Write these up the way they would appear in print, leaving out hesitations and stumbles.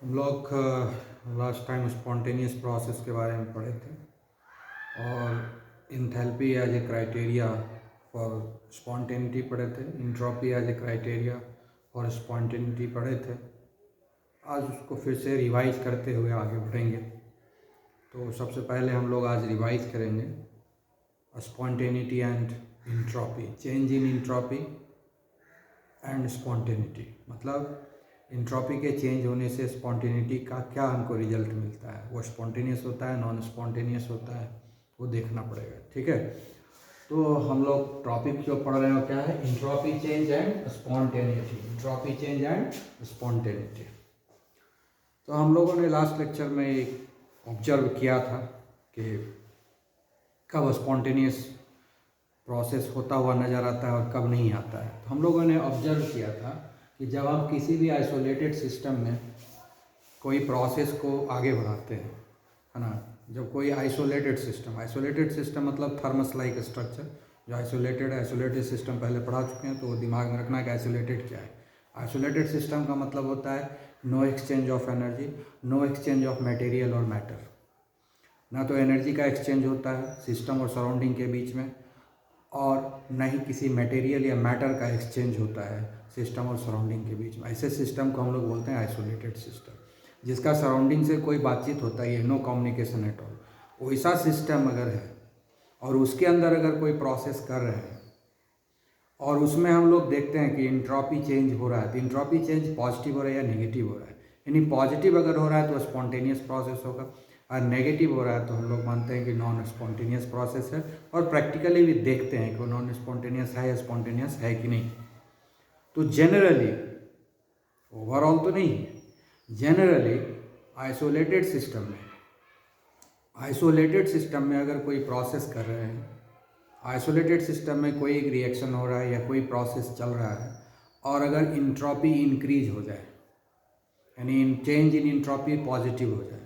हम लोग last time spontaneous process के बारे में पढ़े थे और enthalpy as a criteria for spontaneity पढ़े थे, entropy as a criteria for spontaneity पढ़े थे। आज उसको फिर से रिवाइज करते हुए आगे बढ़ेंगे। तो सबसे पहले हम लोग आज रिवाइज करेंगे spontaneity and entropy, change in entropy and spontaneity. मतलब इंट्रोपी के चेंज होने से स्पॉन्टेनिटी का क्या हमको रिजल्ट मिलता है, वो स्पॉन्टेनियस होता है, नॉन स्पॉन्टेनियस होता है, वो देखना पड़ेगा। ठीक है, तो हम लोग टॉपिक जो पढ़ रहे हैं वो क्या है, entropy change and spontaneity. Entropy change and spontaneity. तो हम लोगों ने लास्ट लेक्चर में एक ऑब्जर्व किया था कि कब स्पॉन्टेनियस प्रोसेस होता हुआ नज़र आता है और कब नहीं आता है। तो हम लोगों ने ऑब्जर्व किया था कि जब हम किसी भी आइसोलेटेड सिस्टम में कोई प्रोसेस को आगे बढ़ाते हैं, है ना, जब कोई आइसोलेटेड सिस्टम मतलब थर्मस लाइक स्ट्रक्चर जो आइसोलेटेड सिस्टम पहले पढ़ा चुके हैं, तो वो दिमाग में रखना है कि आइसोलेटेड क्या है। आइसोलेटेड सिस्टम का मतलब होता है no exchange of energy, no exchange of material और मैटर। ना तो एनर्जी का एक्सचेंज होता है सिस्टम और सराउंडिंग के बीच में, और न ही किसी मटेरियल या मैटर का एक्सचेंज होता है सिस्टम और सराउंडिंग के बीच में। ऐसे सिस्टम को हम लोग बोलते हैं आइसोलेटेड सिस्टम, जिसका सराउंडिंग से कोई बातचीत होता ही है, नो कम्युनिकेशन एट ऑल। वैसा सिस्टम अगर है और उसके अंदर अगर कोई प्रोसेस कर रहे हैं और उसमें हम लोग देखते हैं कि इंट्रोपी चेंज हो रहा है, तो इंट्रोपी चेंज पॉजिटिव हो रहा है या नेगेटिव हो रहा है। यानी पॉजिटिव अगर हो रहा है तो स्पॉन्टेनियस प्रोसेस होगा, और नेगेटिव हो रहा है तो हम लोग मानते हैं कि नॉन स्पॉन्टेनियस प्रोसेस है। और प्रैक्टिकली भी देखते हैं कि वो नॉन स्पॉन्टेनियस है या स्पॉन्टेनियस है कि नहीं। तो जनरली, ओवरऑल तो नहीं, जनरली आइसोलेटेड सिस्टम में अगर कोई प्रोसेस कर रहे हैं, आइसोलेटेड सिस्टम में कोई एक रिएक्शन हो रहा है या कोई प्रोसेस चल रहा है, और अगर इंट्रोपी इंक्रीज हो जाए, यानी चेंज इन इंट्रोपी पॉजिटिव हो जाए,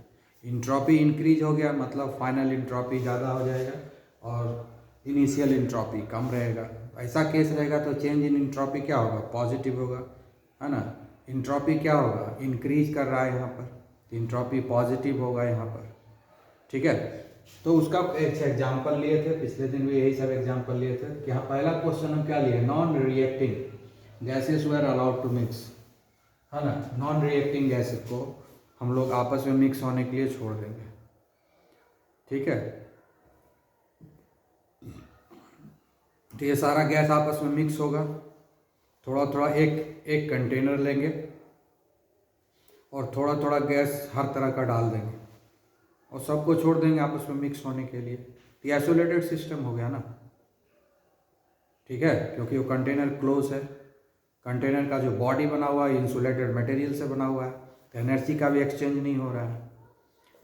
इंट्रोपी इंक्रीज हो गया मतलब फाइनल इंट्रोपी ज़्यादा हो जाएगा और इनिशियल इंट्रोपी कम रहेगा। ऐसा केस रहेगा तो चेंज इन इंट्रोपी क्या होगा, पॉजिटिव होगा, है ना। इंट्रोपी क्या होगा, इंक्रीज कर रहा है यहाँ पर, तो इंट्रोपी पॉजिटिव होगा यहाँ पर। ठीक है, तो उसका एक एग्जाम्पल लिए थे, पिछले दिन भी यही सब एग्जाम्पल लिए थे कि हाँ, पहला क्वेश्चन हम क्या लिए, non reacting gases were allowed to mix, है ना। नॉन रिएक्टिंग गैसेस को हम लोग आपस में मिक्स होने के लिए छोड़ देंगे। ठीक है, तो ये सारा गैस आपस में मिक्स होगा, थोड़ा थोड़ा एक कंटेनर लेंगे और थोड़ा थोड़ा गैस हर तरह का डाल देंगे और सबको छोड़ देंगे आपस में मिक्स होने के लिए। तो ये आइसोलेटेड सिस्टम हो गया ना। ठीक है, क्योंकि वो कंटेनर क्लोज है, कंटेनर का जो बॉडी बना हुआ है इंसुलेटेड मटेरियल से बना हुआ है, तो एनर्जी का भी एक्सचेंज नहीं हो रहा है,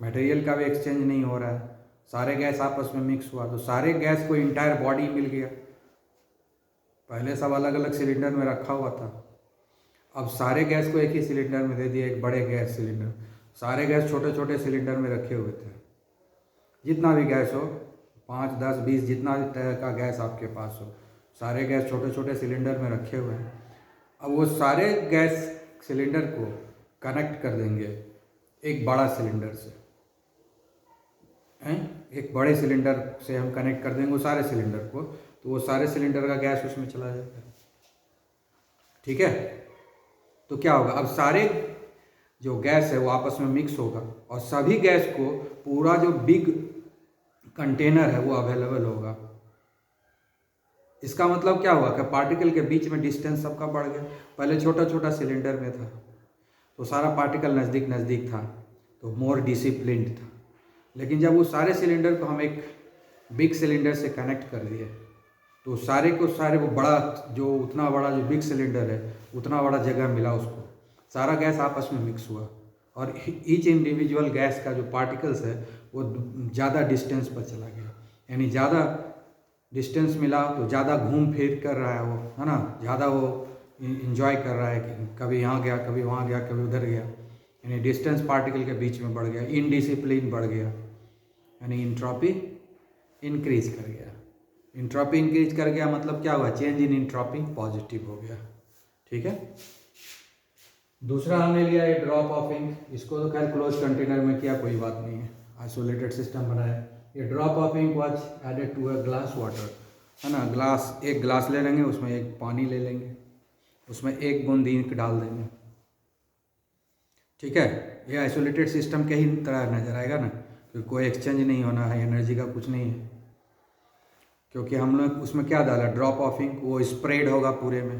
मटेरियल का भी एक्सचेंज नहीं हो रहा है, सारे गैस आपस में मिक्स हुआ, तो सारे गैस को इंटायर बॉडी मिल गया। पहले सब अलग अलग सिलेंडर में रखा हुआ था, अब सारे गैस को एक ही सिलेंडर में दे दिया, एक बड़े गैस सिलेंडर। सारे गैस छोटे छोटे सिलेंडर में रखे हुए थे, जितना भी गैस हो, 5, 10, 20 जितना भी तरह का गैस आपके पास हो, सारे गैस छोटे छोटे सिलेंडर में रखे हुए हैं। अब वो सारे गैस सिलेंडर को कनेक्ट कर देंगे एक बड़ा सिलेंडर से, हैं, एक बड़े सिलेंडर से हम कनेक्ट कर देंगे वो सारे सिलेंडर को, तो वो सारे सिलेंडर का गैस उसमें चला जाएगा। ठीक है, तो क्या होगा, अब सारे जो गैस है वो आपस में मिक्स होगा और सभी गैस को पूरा जो बिग कंटेनर है वो अवेलेबल होगा। इसका मतलब क्या हुआ कि पार्टिकल के बीच में डिस्टेंस सबका बढ़ गया। पहले छोटा छोटा सिलेंडर में था तो सारा पार्टिकल नज़दीक नज़दीक था, तो मोर डिसिप्लिन्ड था। लेकिन जब वो सारे सिलेंडर को हम एक बिग सिलेंडर से कनेक्ट कर दिए, तो सारे को सारे वो बड़ा जो उतना बड़ा जो बिग सिलेंडर है उतना बड़ा जगह मिला उसको, सारा गैस आपस में मिक्स हुआ और ईच इंडिविजुअल गैस का जो पार्टिकल्स है वो ज़्यादा डिस्टेंस पर चला गया। यानी ज़्यादा डिस्टेंस मिला तो ज़्यादा घूम फिर कर रहा है वो, है ना, ज़्यादा वो इंजॉय कर रहा है कि कभी यहाँ गया, कभी वहाँ गया, कभी उधर गया। यानी डिस्टेंस पार्टिकल के बीच में बढ़ गया, इनडिसिप्लिन बढ़ गया, यानी इंट्रोपी इंक्रीज कर गया। इंट्रोपी इंक्रीज कर गया मतलब क्या हुआ, चेंज इन इंट्रोपी पॉजिटिव हो गया। ठीक है, दूसरा हमने लिया है ड्रॉप ऑफ इंक। इसको तो खैर क्लोज कंटेनर में किया, कोई बात नहीं है, आइसोलेटेड सिस्टम बनाया। ये drop of ink was added to a glass water, है ना। ग्लास, एक ग्लास ले लेंगे, उसमें एक पानी ले लेंगे, उसमें एक बूंद इंक डाल देंगे, ठीक है। ये आइसोलेटेड सिस्टम के ही तरह नजर आएगा ना, क्योंकि कोई एक्सचेंज नहीं होना है, एनर्जी का कुछ नहीं है, क्योंकि हम लोग उसमें क्या डाला, ड्रॉप ऑफ इंक, वो स्प्रेड होगा पूरे में,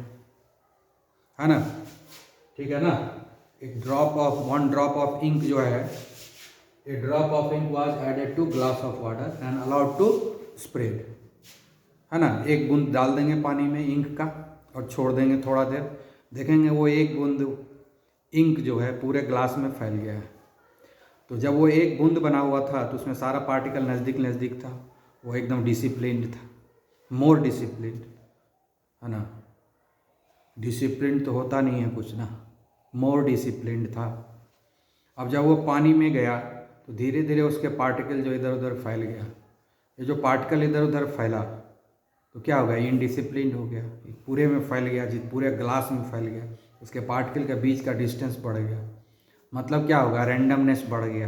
है ना, ठीक है ना। एक वन ड्रॉप ऑफ इंक जो है, a drop of ink was added to glass of water and allowed to spread, है ना। एक बूंद डाल देंगे पानी में इंक का और छोड़ देंगे थोड़ा देर, देखेंगे वो एक बूंद इंक जो है पूरे ग्लास में फैल गया है। तो जब वो एक बूंद बना हुआ था तो उसमें सारा पार्टिकल नज़दीक नज़दीक था, वो एकदम डिसिप्लिन्ड था, मोर डिसिप्लिन्ड, है ना। डिसिप्लिन तो होता नहीं है कुछ ना, मोर डिसिप्लिन्ड था। अब जब वो पानी में गया तो धीरे धीरे उसके पार्टिकल जो इधर उधर फैल गया, ये जो पार्टिकल इधर उधर फैला तो क्या हो गया, इनडिसिप्लिन्ड हो गया, पूरे में फैल गया, पूरे ग्लास में फैल गया, उसके पार्टिकल के बीच का डिस्टेंस बढ़ गया, मतलब क्या होगा, रैंडमनेस बढ़ गया।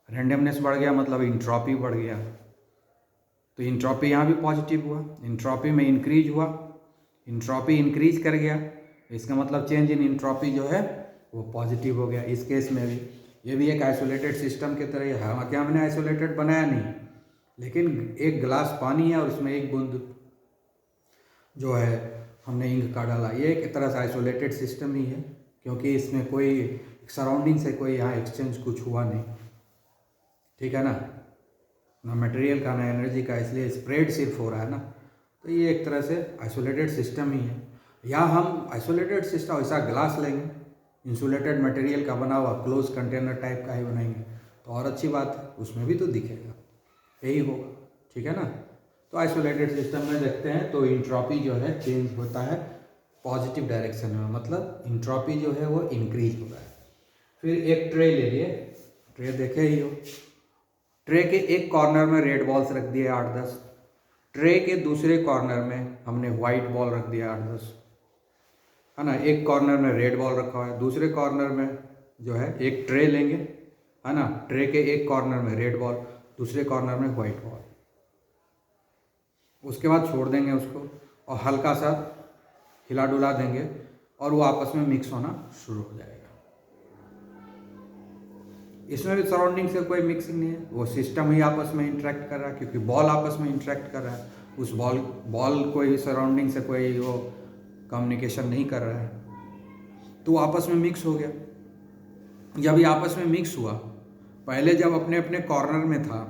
रैंडमनेस बढ़ गया मतलब इंट्रॉपी बढ़ गया, तो इंट्रॉपी यहाँ भी पॉजिटिव हुआ, इंट्रॉपी में इंक्रीज हुआ, इंट्रॉपी इंक्रीज कर गया, इसका मतलब चेंज इन इंट्रॉपी जो है वो पॉजिटिव हो गया। इस केस में भी ये भी एक आइसोलेटेड सिस्टम की तरह है, हालांकि हमने आइसोलेटेड बनाया नहीं, लेकिन एक गिलास पानी है और उसमें एक बूंद जो है हमने इंक का डाला, ये एक तरह से आइसोलेटेड सिस्टम ही है, क्योंकि इसमें कोई सराउंडिंग से कोई यहाँ एक्सचेंज कुछ हुआ नहीं, ठीक है ना, ना मटेरियल का ना एनर्जी का, इसलिए स्प्रेड सिर्फ हो रहा है ना। तो ये एक तरह से आइसोलेटेड सिस्टम ही है। या हम आइसोलेटेड सिस्टम ऐसा ग्लास लेंगे, इंसुलेटेड मटेरियल का बना हुआ क्लोज कंटेनर टाइप का ही बनाएंगे तो और अच्छी बात है, उसमें भी तो दिखेगा, यही होगा, ठीक है ना। तो आइसोलेटेड सिस्टम में देखते हैं तो इंट्रॉपी जो है चेंज होता है पॉजिटिव डायरेक्शन में, मतलब इंट्रॉपी जो है वो इंक्रीज होता है। फिर एक ट्रे ले लिए, ट्रे देखे ही हो, ट्रे के एक कॉर्नर में रेड बॉल्स रख दिए 8-10, ट्रे के दूसरे कॉर्नर में हमने वाइट बॉल रख दिया 8-10, है ना। एक कॉर्नर में रेड बॉल रखा हुआ है, दूसरे कॉर्नर में जो है एक ट्रे लेंगे, है ना, ट्रे के एक कॉर्नर में रेड बॉल, दूसरे कॉर्नर में वाइट बॉल, उसके बाद छोड़ देंगे उसको और हल्का सा हिला डुला देंगे और वो आपस में मिक्स होना शुरू हो जाएगा। इसमें भी सराउंडिंग से कोई मिक्सिंग नहीं है, वो सिस्टम ही आपस में इंटरेक्ट कर रहा है, क्योंकि बॉल आपस में इंटरेक्ट कर रहा है, उस बॉल को ही सराउंडिंग से कोई वो कम्युनिकेशन नहीं कर रहा है, तो आपस में मिक्स हो गया। जब ये आपस में मिक्स हुआ, पहले जब अपने अपने कॉर्नर में था,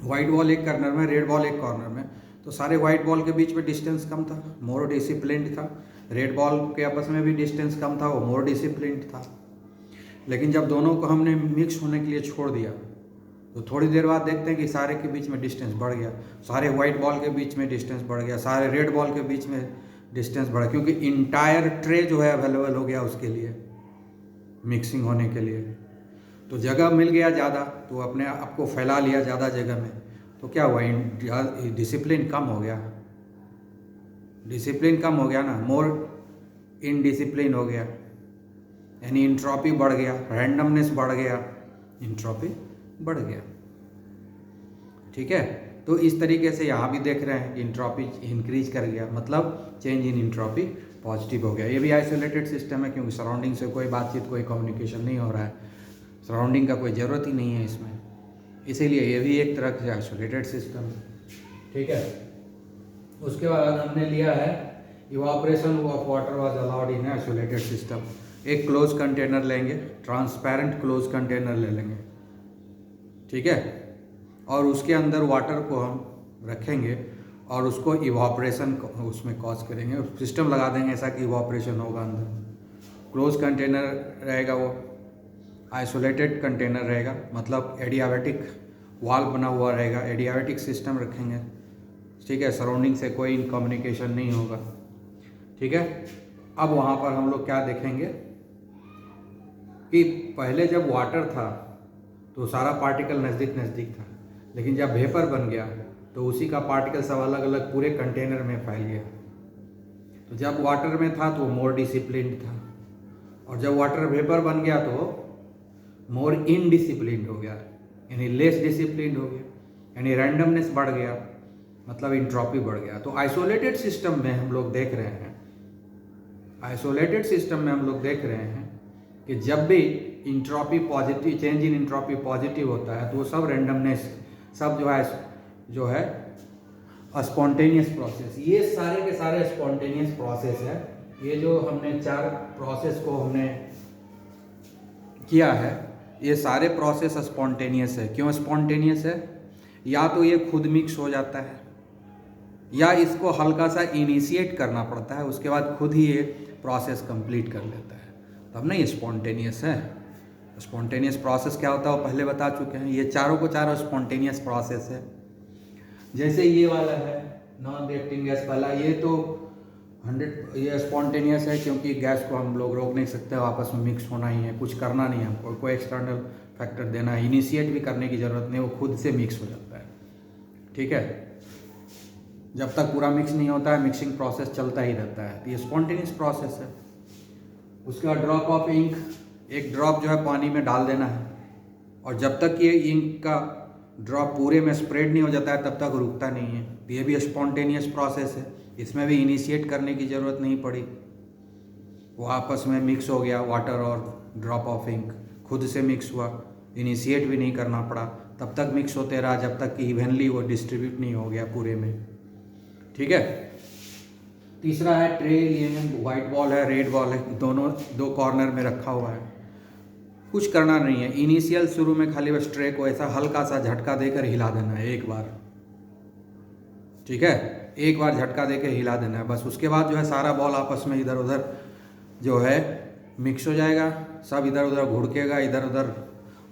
वाइट बॉल एक कॉर्नर में, रेड बॉल एक कॉर्नर में, तो सारे वाइट बॉल के बीच में डिस्टेंस कम था, मोर डिसिप्लिन्ड था, रेड बॉल के आपस में भी डिस्टेंस कम था, वो मोर डिसिप्लिन्ड था। लेकिन जब दोनों को हमने मिक्स होने के लिए छोड़ दिया तो थोड़ी देर बाद देखते हैं कि सारे के बीच में डिस्टेंस बढ़ गया, सारे वाइट बॉल के बीच में डिस्टेंस बढ़ गया, सारे रेड बॉल के बीच में डिस्टेंस बढ़ा, क्योंकि इंटायर ट्रे जो है अवेलेबल हो गया उसके लिए मिक्सिंग होने के लिए। तो जगह मिल गया ज़्यादा, तो अपने आप को फैला लिया ज़्यादा जगह में, तो क्या हुआ, डिसिप्लिन कम हो गया, डिसिप्लिन कम हो गया ना, मोर इनडिसिप्लिन हो गया, यानी इंट्रॉपी बढ़ गया, रैंडमनेस बढ़ गया, इंट्रॉपी बढ़ गया, ठीक है। तो इस तरीके से यहाँ भी देख रहे हैं कि इंट्रॉपी इंक्रीज कर गया, मतलब चेंज इन इंट्रॉपी पॉजिटिव हो गया। ये भी आइसोलेटेड सिस्टम है, क्योंकि सराउंडिंग से कोई बातचीत, कोई कम्युनिकेशन नहीं हो रहा है, सराउंडिंग का कोई ज़रूरत ही नहीं है इसमें, इसीलिए ये भी एक तरह से आइसोलेटेड सिस्टम है, ठीक है। उसके बाद हमने लिया है evaporation of water was allowed in isolated system. एक क्लोज कंटेनर लेंगे, ट्रांसपेरेंट क्लोज कंटेनर ले लेंगे, ठीक है, और उसके अंदर वाटर को हम रखेंगे और उसको इवापोरेशन उसमें कॉज करेंगे, सिस्टम लगा देंगे ऐसा कि इवापोरेशन होगा अंदर। क्लोज कंटेनर रहेगा, वो आइसोलेटेड कंटेनर रहेगा, मतलब एडियाबैटिक वाल बना हुआ रहेगा, एडियाबैटिक सिस्टम रखेंगे, ठीक है, सराउंडिंग से कोई कम्युनिकेशन नहीं होगा, ठीक है। अब वहाँ पर हम लोग क्या देखेंगे कि पहले जब वाटर था तो सारा पार्टिकल नज़दीक नज़दीक था, लेकिन जब वेपर बन गया तो उसी का पार्टिकल सब अलग अलग पूरे कंटेनर में फैल गया। तो जब वाटर में था तो मोर डिसिप्लिन्ड था, और जब वाटर वेपर बन गया तो मोर इनडिसिप्लिन हो गया, यानी लेस डिसिप्लिन हो गया, यानी रैंडमनेस बढ़ गया, मतलब इंट्रॉपी बढ़ गया। तो आइसोलेटेड सिस्टम में हम लोग देख रहे हैं, आइसोलेटेड सिस्टम में हम लोग देख रहे हैं कि जब भी entropy positive, change in entropy positive होता है तो वो सब रैंडमनेस, सब जो है स्पॉन्टेनियस प्रोसेस, ये सारे के सारे स्पॉन्टेनियस प्रोसेस है। ये जो हमने 4 प्रोसेस को हमने किया है, ये सारे प्रोसेस स्पॉन्टेनियस है। क्यों स्पॉन्टेनियस है? या तो ये खुद मिक्स हो जाता है, या इसको हल्का सा इनिशिएट करना पड़ता है, उसके बाद खुद ही ये प्रोसेस कंप्लीट कर लेता है, तब नहीं स्पॉन्टेनियस है। स्पॉन्टेनियस प्रोसेस क्या होता है वो पहले बता चुके हैं। ये चारों को चारों स्पॉन्टेनियस प्रोसेस है। जैसे ये वाला है नॉन रिएक्टिंग गैस वाला, ये तो 100 ये स्पॉन्टेनियस है, क्योंकि गैस को हम लोग रोक नहीं सकते, आपस में मिक्स होना ही है, कुछ करना नहीं है हमको, कोई एक्सटर्नल फैक्टर देना है, इनिशिएट भी करने की ज़रूरत नहीं, वो खुद से मिक्स हो जाता है। ठीक है, जब तक पूरा मिक्स नहीं होता है मिक्सिंग प्रोसेस चलता ही रहता है, तो ये स्पॉन्टेनियस प्रोसेस है। उसके बाद ड्रॉप ऑफ इंक, एक ड्रॉप जो है पानी में डाल देना है, और जब तक ये इंक का ड्रॉप पूरे में स्प्रेड नहीं हो जाता है तब तक रुकता नहीं है। तो ये भी स्पॉन्टेनियस प्रोसेस है, इसमें भी इनिशिएट करने की ज़रूरत नहीं पड़ी, वो आपस में मिक्स हो गया, वाटर और ड्रॉप ऑफ इंक खुद से मिक्स हुआ, इनिशिएट भी नहीं करना पड़ा, तब तक मिक्स होते रहा जब तक कि इवनली वो डिस्ट्रीब्यूट नहीं हो गया पूरे में। ठीक है, तीसरा है ट्रे लिएंगे, वाइट बॉल है, रेड बॉल है, दोनों 2 कॉर्नर में रखा हुआ है, कुछ करना नहीं है। इनिशियल शुरू में खाली बस ट्रे को ऐसा हल्का सा झटका देकर हिला देना है एक बार। ठीक है, एक बार झटका देकर हिला देना है बस। उसके बाद जो है सारा बॉल आपस में इधर उधर जो है मिक्स हो जाएगा, सब इधर उधर घुड़केगा, इधर उधर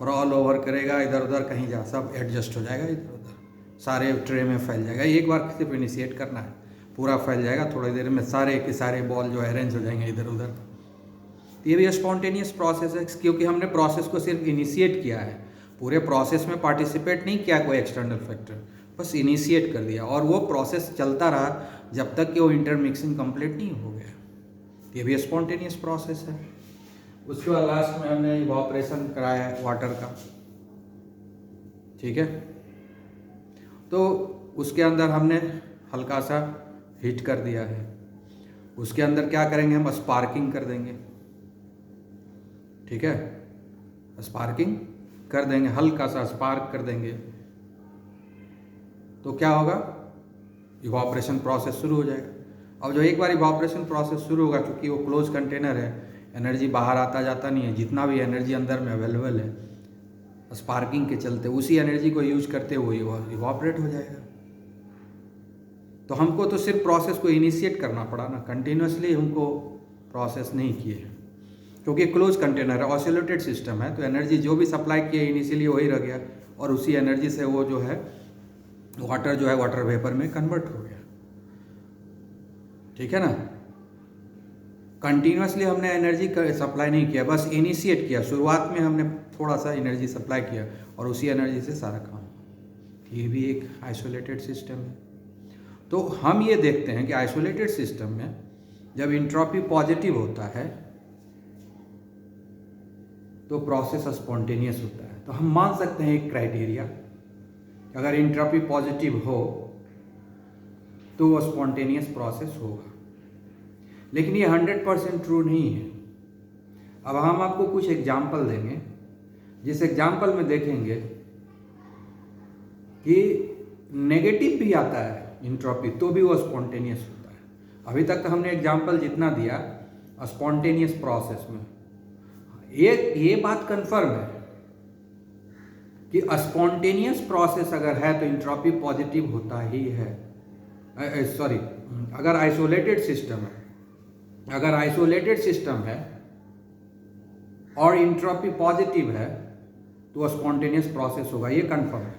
रोल ओवर करेगा, इधर उधर कहीं जा, सब एडजस्ट हो जाएगा, इधर उधर सारे ट्रे में फैल जाएगा। एक बार सिर्फ इनिशिएट करना है, पूरा फैल जाएगा, थोड़ी देर में सारे के सारे बॉल जो अरेंज हो जाएंगे इधर उधर। ये भी स्पॉन्टेनियस प्रोसेस है, क्योंकि हमने प्रोसेस को सिर्फ इनिशिएट किया है, पूरे प्रोसेस में पार्टिसिपेट नहीं किया कोई एक्सटर्नल फैक्टर, बस इनिशिएट कर दिया, और वो प्रोसेस चलता रहा जब तक कि वो इंटरमिक्सिंग कंप्लीट नहीं हो गया। ये भी स्पॉन्टेनियस प्रोसेस है। उसके बाद लास्ट में हमने इवैपोरेशन कराया है वाटर का। ठीक है, तो उसके अंदर हमने हल्का सा हीट कर दिया है, उसके अंदर क्या करेंगे हम स्पार्किंग कर देंगे। ठीक है, स्पार्किंग कर देंगे, हल्का सा स्पार्क कर देंगे, तो क्या होगा, इवैपोरेशन प्रोसेस शुरू हो जाएगा। अब जो एक बार इवैपोरेशन प्रोसेस शुरू होगा, क्योंकि वो क्लोज कंटेनर है, एनर्जी बाहर आता जाता नहीं है, जितना भी एनर्जी अंदर में अवेलेबल है स्पार्किंग के चलते, उसी एनर्जी को यूज करते हुए इवैपोरेट हो जाएगा। तो हमको तो सिर्फ प्रोसेस को इनिशिएट करना पड़ा ना, कंटिन्यूसली हमको प्रोसेस नहीं किए, क्योंकि क्लोज कंटेनर है, ऑसिलेटेड सिस्टम है, तो एनर्जी जो भी सप्लाई किए इनिशियली वही रह गया, और उसी एनर्जी से वो जो है वाटर जो है वाटर वेपर में कन्वर्ट हो गया। ठीक है ना, कंटिन्यूसली हमने एनर्जी सप्लाई नहीं किया, बस इनिशिएट किया, शुरुआत में हमने थोड़ा सा एनर्जी सप्लाई किया और उसी एनर्जी से सारा काम। ये भी एक आइसोलेटेड सिस्टम है। तो हम ये देखते हैं कि आइसोलेटेड सिस्टम में जब इंट्रॉपी पॉजिटिव होता है तो प्रोसेस स्पॉन्टेनियस होता है। तो हम मान सकते हैं एक क्राइटेरिया, अगर इंट्रॉपी पॉजिटिव हो तो वो स्पॉन्टेनियस प्रोसेस होगा, लेकिन ये 100% ट्रू नहीं है। अब हम आपको कुछ एग्जाम्पल देंगे, जिस एग्जाम्पल में देखेंगे कि नेगेटिव भी आता है इंट्रॉपी तो भी वो स्पॉन्टेनियस होता है। अभी तक हमने एग्जाम्पल जितना दिया स्पॉन्टेनियस प्रोसेस में, ये बात कंफर्म है कि स्पॉन्टेनियस प्रोसेस अगर है तो इंट्रॉपी पॉजिटिव होता ही है। अगर आइसोलेटेड सिस्टम है, अगर आइसोलेटेड सिस्टम है और इंट्रॉपी पॉजिटिव है तो स्पॉन्टेनियस प्रोसेस होगा, ये कंफर्म है।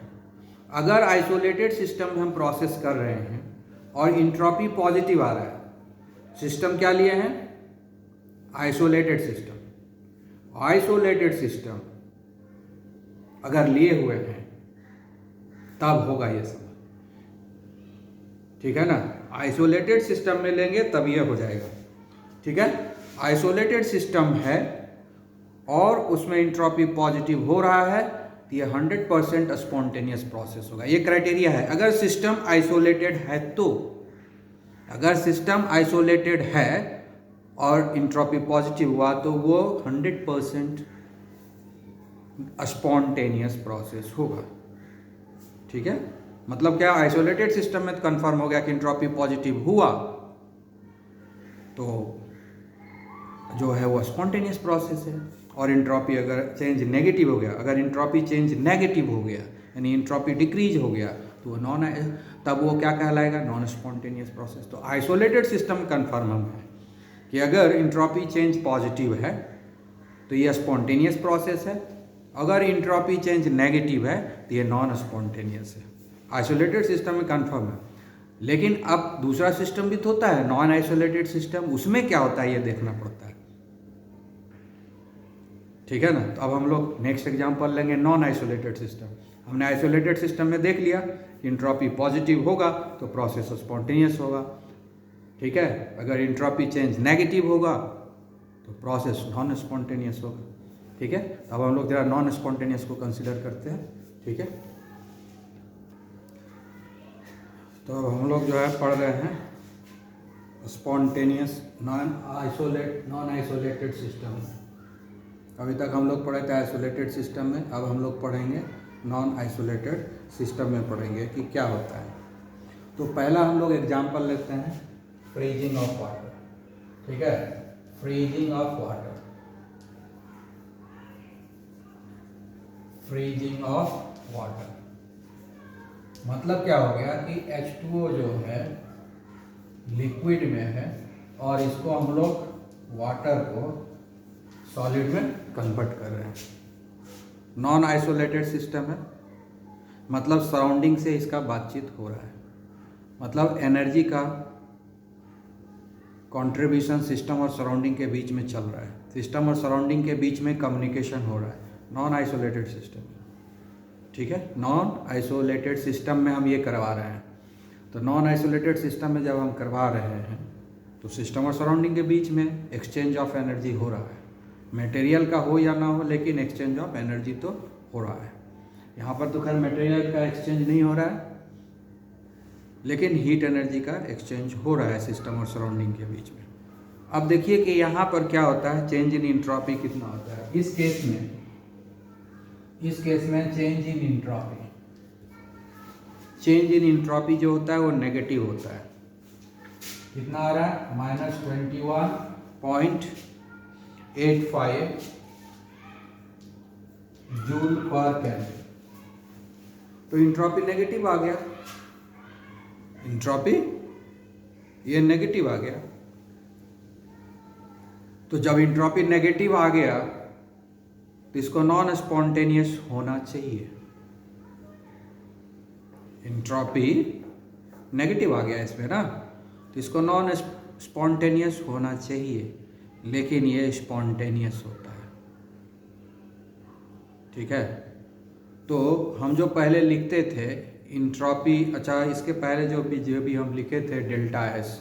अगर आइसोलेटेड सिस्टम में हम प्रोसेस कर रहे हैं और इंट्रॉपी पॉजिटिव आ रहा है, सिस्टम क्या लिए हैं, आइसोलेटेड सिस्टम। आइसोलेटेड सिस्टम अगर लिए हुए हैं तब होगा ये सब। ठीक है ना, आइसोलेटेड सिस्टम में लेंगे तब ये हो जाएगा। ठीक है, आइसोलेटेड सिस्टम है और उसमें इंट्रॉपी पॉजिटिव हो रहा है तो ये 100% स्पॉन्टेनियस प्रोसेस होगा। ये क्राइटेरिया है। अगर सिस्टम आइसोलेटेड है तो, अगर सिस्टम आइसोलेटेड है और इंट्रॉपी पॉजिटिव हुआ तो वो 100% स्पॉन्टेनियस प्रोसेस होगा। ठीक है, मतलब क्या, आइसोलेटेड सिस्टम में तो कंफर्म हो गया कि इंट्रॉपी पॉजिटिव हुआ तो जो है वो स्पॉन्टेनियस प्रोसेस है। और इंट्रॉपी अगर चेंज नेगेटिव हो गया, अगर इंट्रॉपी चेंज नेगेटिव हो गया यानी इंट्रॉपी डिक्रीज हो गया तो तब वो क्या कहलाएगा, नॉन स्पॉन्टेनियस प्रोसेस। तो आइसोलेटेड सिस्टम कंफर्म है कि अगर इंट्रॉपी चेंज पॉजिटिव है तो ये स्पॉन्टेनियस प्रोसेस है, अगर इंट्रॉपी चेंज नेगेटिव है तो ये नॉन स्पॉन्टेनियस है। आइसोलेटेड सिस्टम में कंफर्म है। लेकिन अब दूसरा सिस्टम भी तो होता है, नॉन आइसोलेटेड सिस्टम, उसमें क्या होता है ये देखना पड़ता है। ठीक है ना। तो अब हम लोग नेक्स्ट एग्जांपल लेंगे नॉन आइसोलेटेड सिस्टम। हमने आइसोलेटेड सिस्टम में देख लिया इंट्रॉपी पॉजिटिव होगा तो प्रोसेस स्पॉन्टेनियस होगा। ठीक है, अगर इंट्रॉपी चेंज नेगेटिव होगा तो प्रोसेस नॉन स्पॉन्टेनियस होगा। ठीक है, अब हम लोग जरा नॉन स्पॉन्टेनियस को कंसिडर करते हैं। ठीक है, तो अब हम लोग जो है पढ़ रहे हैं स्पॉन्टेनियस नॉन आइसोलेटेड सिस्टम। अभी तक हम लोग पढ़े थे आइसोलेटेड सिस्टम में, अब हम लोग पढ़ेंगे नॉन आइसोलेटेड सिस्टम में पढ़ेंगे कि क्या होता है। तो पहला हम लोग एग्जांपल लेते हैं फ्रीजिंग ऑफ वाटर। ठीक है, freezing of water, freezing of water मतलब क्या हो गया कि H2O जो है लिक्विड में है और इसको हम लोग वाटर को सॉलिड में कन्वर्ट कर रहे हैं। नॉन आइसोलेटेड सिस्टम है, मतलब सराउंडिंग से इसका बातचीत हो रहा है, मतलब एनर्जी का कंट्रीब्यूशन सिस्टम और सराउंडिंग के बीच में चल रहा है, सिस्टम और सराउंडिंग के बीच में कम्युनिकेशन हो रहा है नॉन आइसोलेटेड सिस्टम। ठीक है, नॉन आइसोलेटेड सिस्टम में हम ये करवा रहे हैं। तो नॉन आइसोलेटेड सिस्टम में जब हम करवा रहे हैं तो सिस्टम और सराउंडिंग के बीच में एक्सचेंज ऑफ एनर्जी हो रहा है, मटेरियल का हो या ना हो लेकिन एक्सचेंज ऑफ एनर्जी तो हो रहा है। यहाँ पर तो खैर मटेरियल का एक्सचेंज नहीं हो रहा है लेकिन हीट एनर्जी का एक्सचेंज हो रहा है सिस्टम और सराउंडिंग के बीच में। अब देखिए कि यहाँ पर क्या होता है, चेंज इन इंट्रॉपी कितना होता है। इस केस में change in entropy, change in entropy जो होता है वो नेगेटिव होता है। कितना आ रहा है, -21.85 जूल पर केल्विन। तो इंट्रॉपी नेगेटिव आ गया, इंट्रॉपी ये नेगेटिव आ गया। तो जब इंट्रॉपी नेगेटिव आ गया तो इसको नॉन स्पॉन्टेनियस होना चाहिए। इंट्रॉपी नेगेटिव आ गया इसमें ना, तो इसको नॉन स्पॉन्टेनियस होना चाहिए लेकिन ये स्पॉन्टेनियस होता है। ठीक है, तो हम जो पहले लिखते थे इंट्रॉपी, अच्छा इसके पहले जो भी हम लिखे थे डेल्टा एस,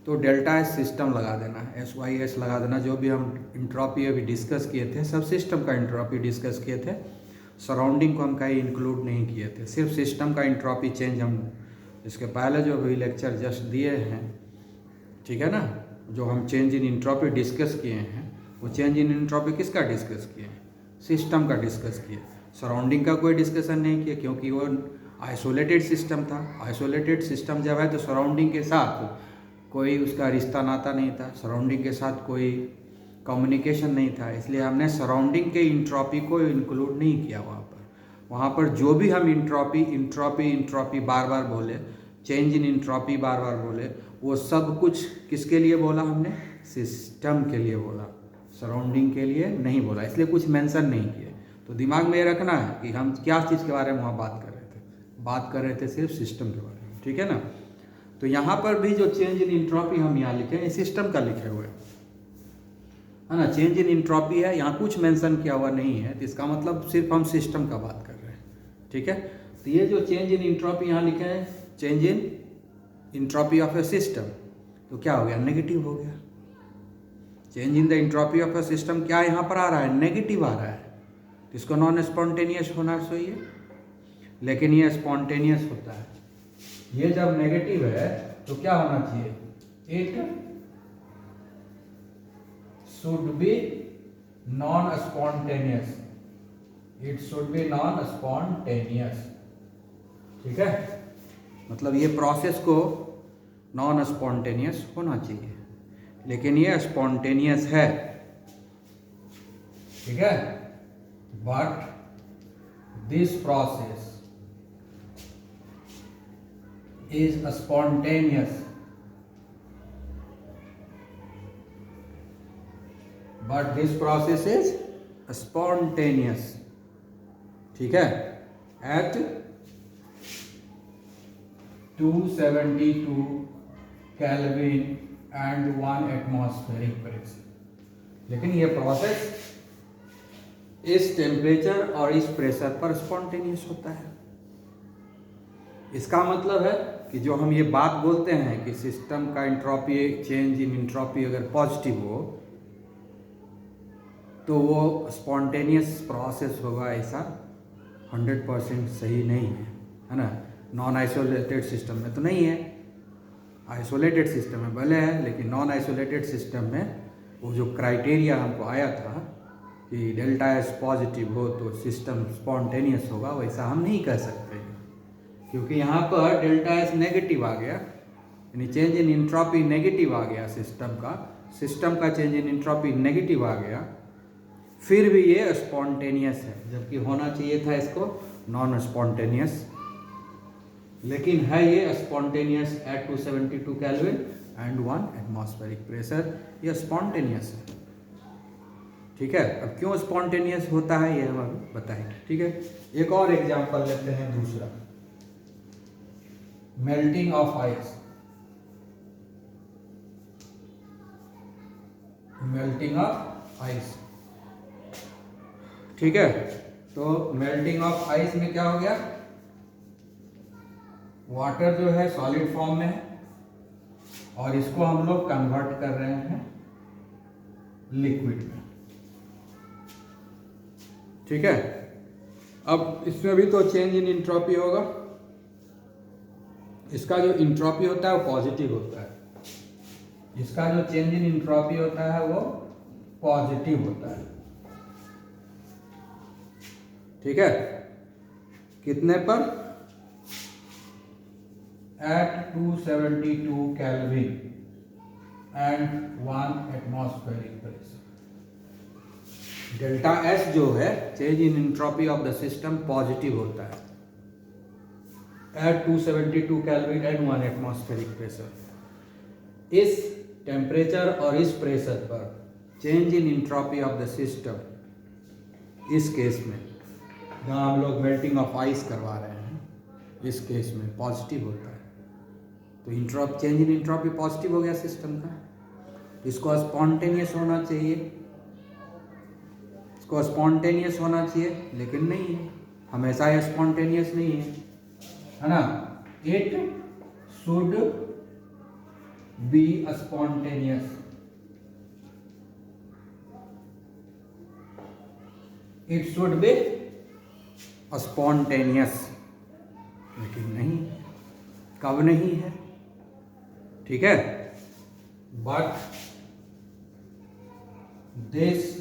तो डेल्टा एस सिस्टम लगा देना, SYS लगा देना। जो भी हम इंट्रॉपी अभी डिस्कस किए थे सब सिस्टम का इंट्रॉपी डिस्कस किए थे, सराउंडिंग को हम कहीं इंक्लूड नहीं किए थे, सिर्फ सिस्टम का इंट्रॉपी चेंज हम इसके पहले जो भी लेक्चर जस्ट दिए हैं। ठीक है ना, जो हम चेंज इन इंट्रॉपी डिस्कस किए हैं वो चेंज इन इंट्रॉपी किसका डिस्कस किए हैं, सिस्टम का डिस्कस किए, सराउंडिंग का कोई डिस्कशन नहीं किया क्योंकि वो आइसोलेटेड सिस्टम था। आइसोलेटेड सिस्टम जब है तो सराउंडिंग के साथ कोई उसका रिश्ता नाता नहीं था, सराउंडिंग के साथ कोई कम्युनिकेशन नहीं था, इसलिए हमने सराउंडिंग के इंट्रॉपी को इंक्लूड नहीं किया वहाँ पर जो भी हम इंट्रॉपी बार बार बोले, चेंज इन इंट्रॉपी बार बार बोले, वो सब कुछ किसके लिए बोला हमने, सिस्टम के लिए बोला, सराउंडिंग के लिए नहीं बोला, इसलिए कुछ मेंशन नहीं किए। तो दिमाग में ये रखना है कि हम क्या चीज़ के बारे में वहाँ बात कर रहे थे सिर्फ सिस्टम के बारे में। ठीक है ना, तो यहाँ पर भी जो चेंज इन इंट्रॉपी हम यहाँ लिखे हैं सिस्टम का लिखे हुए है ना, चेंज इन इंट्रॉपी है, यहाँ कुछ मेंशन किया हुआ नहीं है, तो इसका मतलब सिर्फ हम सिस्टम का बात कर रहे हैं। ठीक है, तो ये जो चेंज इन इंट्रॉपी यहाँ लिखे हैं, change in entropy of A system, तो क्या हो गया, नेगेटिव हो गया। Change in the entropy of a system क्या यहाँ पर आ रहा है, नेगेटिव आ रहा है, तो इसको नॉन स्पॉन्टेनियस होना चाहिए, लेकिन ये स्पॉन्टेनियस होता है। ये जब नेगेटिव है तो क्या होना चाहिए, it should B non spontaneous, it should B non spontaneous. ठीक है, मतलब ये प्रोसेस को नॉन स्पॉन्टेनियस होना चाहिए, लेकिन ये स्पॉन्टेनियस है। ठीक है, but this process is spontaneous, but this process is spontaneous। ठीक है, at 272 Kelvin and 1 atmospheric pressure। लेकिन ये प्रोसेस इस टेम्परेचर और इस प्रेशर पर स्पॉन्टेनियस होता है। इसका मतलब है कि जो हम ये बात बोलते हैं कि सिस्टम का इंट्रोपी, चेंज इन इंट्रोपी अगर पॉजिटिव हो तो वो स्पॉन्टेनियस प्रोसेस होगा, ऐसा 100% सही नहीं है ना। नॉन आइसोलेटेड सिस्टम में तो नहीं है, आइसोलेटेड सिस्टम में भले है, लेकिन नॉन आइसोलेटेड सिस्टम में वो जो क्राइटेरिया हमको आया था कि डेल्टा एस पॉजिटिव हो तो सिस्टम स्पॉन्टेनियस होगा, वैसा हम नहीं कह सकते, क्योंकि यहाँ पर डेल्टा एस नेगेटिव आ गया, यानी चेंज इन इंट्रोपी नेगेटिव आ गया सिस्टम का चेंज इन इंट्रोपी नेगेटिव आ गया, फिर भी ये स्पॉन्टेनियस है, जबकि होना चाहिए था इसको नॉन स्पॉन्टेनियस, लेकिन है ये spontaneous at 272 kelvin and 1 atmospheric pressure, ये स्पॉन्टेनियस है। ठीक है, अब क्यों स्पॉन्टेनियस होता है ये हम अभी बताएंगे। ठीक है, एक और एग्जांपल लेते हैं, दूसरा melting of ice. Melting of ice, ठीक है, तो मेल्टिंग ऑफ आइस में क्या हो गया, वाटर जो है सॉलिड फॉर्म में है और इसको हम लोग कन्वर्ट कर रहे हैं लिक्विड में। ठीक है, अब इसमें भी तो चेंज इन इंट्रोपी होगा, इसका जो इंट्रोपी होता है वो पॉजिटिव होता है, इसका जो चेंज इन इंट्रोपी होता है वो पॉजिटिव होता है। ठीक है, कितने पर, at 272 kelvin and 1 atmospheric pressure. Delta S जो है change in entropy of the system positive होता है at 272 kelvin and 1 atmospheric pressure. इस टेम्परेचर और इस प्रेशर पर change in entropy of the system, इस केस में जहाँ हम लोग मेल्टिंग ऑफ आइस करवा रहे हैं, इस केस में पॉजिटिव होता है, तो चेंज इन इंट्रोपी पॉजिटिव हो गया सिस्टम का, तो इसको स्पॉन्टेनियस होना चाहिए, इसको स्पॉन्टेनियस होना चाहिए, लेकिन नहीं है, हमेशा ये स्पॉन्टेनियस नहीं है ना। It should be spontaneous, it should be spontaneous, लेकिन नहीं, कब नहीं है। ठीक है, but this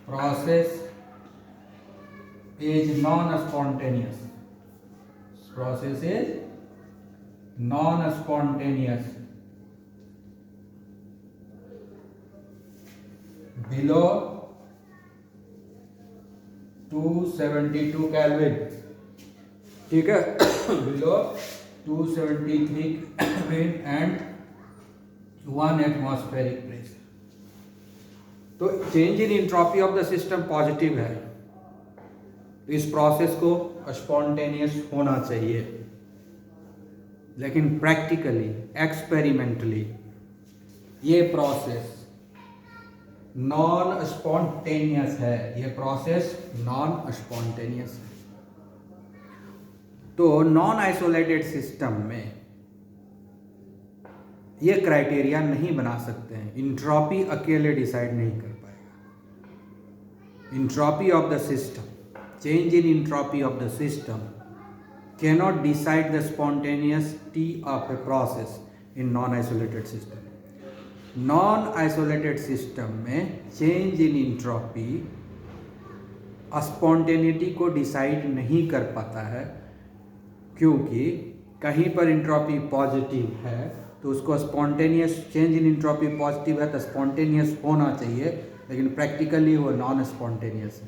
process is non spontaneous, process is non spontaneous below 272 kelvin. ठीक है, below 273 kelvin and 1 atmospheric pressure. तो change in entropy of the system positive है, तो इस प्रोसेस को स्पॉन्टेनियस होना चाहिए, लेकिन प्रैक्टिकली एक्सपेरिमेंटली ये प्रोसेस नॉन स्पॉन्टेनियस है, ये प्रोसेस नॉन स्पॉन्टेनियस है। तो नॉन आइसोलेटेड सिस्टम में ये क्राइटेरिया नहीं बना सकते हैं। इंट्रॉपी अकेले डिसाइड नहीं कर पाएगा। Entropy of the system, change in entropy of the system cannot decide the spontaneity of a process in non-isolated system. Non-isolated system में change in entropy स्पॉन्टेनिटी को डिसाइड नहीं कर पाता है, क्योंकि कहीं पर इंट्रॉपी पॉजिटिव है तो उसको spontaneous, change in entropy positive है तो स्पॉन्टेनियस होना चाहिए, लेकिन प्रैक्टिकली वो नॉन स्पॉन्टेनियस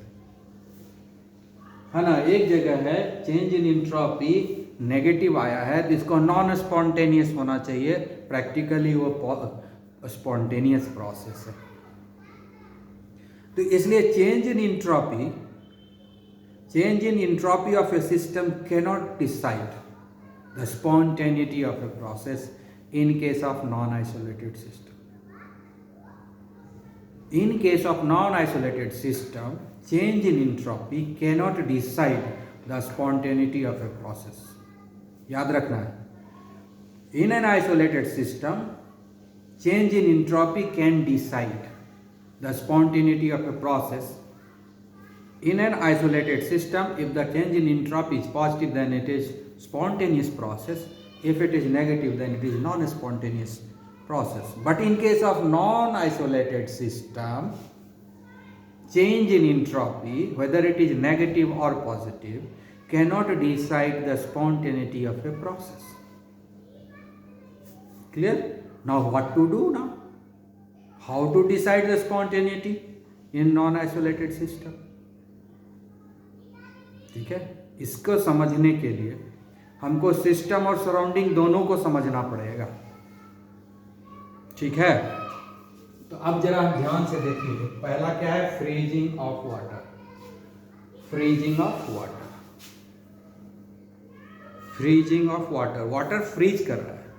है ना। एक जगह है चेंज इन इंट्रॉपी नेगेटिव आया है तो इसको नॉन स्पॉन्टेनियस होना चाहिए, प्रैक्टिकली वो स्पॉन्टेनियस प्रोसेस है। तो इसलिए change in entropy of A system cannot decide the spontaneity of a process in case of non isolated system. In case of non-isolated system, change in entropy cannot decide the spontaneity of a process. याद रखना है, in an isolated system, change in entropy can decide the spontaneity of a process. In an isolated system, if the change in entropy is positive, then it is spontaneous process. If it is negative, then it is non-spontaneous process. But in case of non-isolated system, change in entropy, whether it is negative or positive, cannot decide the spontaneity of a process. Clear? Now what to do now? How to decide the spontaneity in non-isolated system? ठीक है, इसको समझने के लिए हमको system और surrounding दोनों को समझना पड़ेगा। ठीक है, तो अब जरा ध्यान से देखिए, पहला क्या है, freezing of water. Freezing of water, freezing of water, water freeze कर रहा है,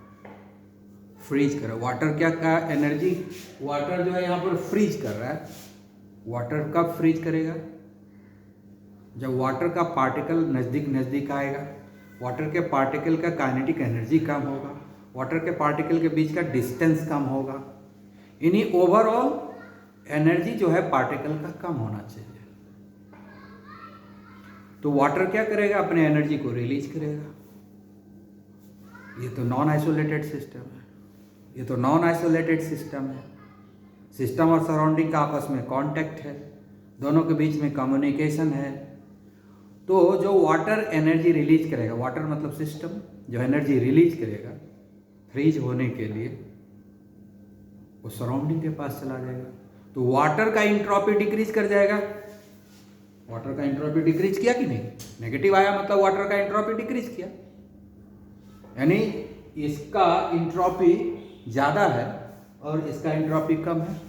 फ्रीज कर रहा है। वाटर क्या एनर्जी, वाटर जो है यहाँ पर फ्रीज कर रहा है। वाटर कब फ्रीज करेगा, जब वाटर का पार्टिकल नजदीक नजदीक आएगा, वाटर के पार्टिकल का काइनेटिक एनर्जी कम होगा, वाटर के पार्टिकल के बीच का डिस्टेंस कम होगा, यानी ओवरऑल एनर्जी जो है पार्टिकल का कम होना चाहिए। तो वाटर क्या करेगा, अपने एनर्जी को रिलीज करेगा। ये तो नॉन आइसोलेटेड सिस्टम है, ये तो नॉन आइसोलेटेड सिस्टम है। सिस्टम और सराउंडिंग का आपस में कांटेक्ट है, दोनों के बीच में कम्युनिकेशन है। तो जो वाटर एनर्जी रिलीज करेगा, वाटर मतलब सिस्टम जो एनर्जी रिलीज करेगा फ्रीज होने के लिए, वो सराउंडिंग के पास चला जाएगा। तो वाटर का इंट्रॉपी डिक्रीज कर जाएगा। वाटर का इंट्रॉपी डिक्रीज किया कि नहीं, नेगेटिव आया मतलब वाटर का इंट्रॉपी डिक्रीज किया, यानी इसका इंट्रॉपी ज़्यादा है और इसका इंट्रॉपी कम है।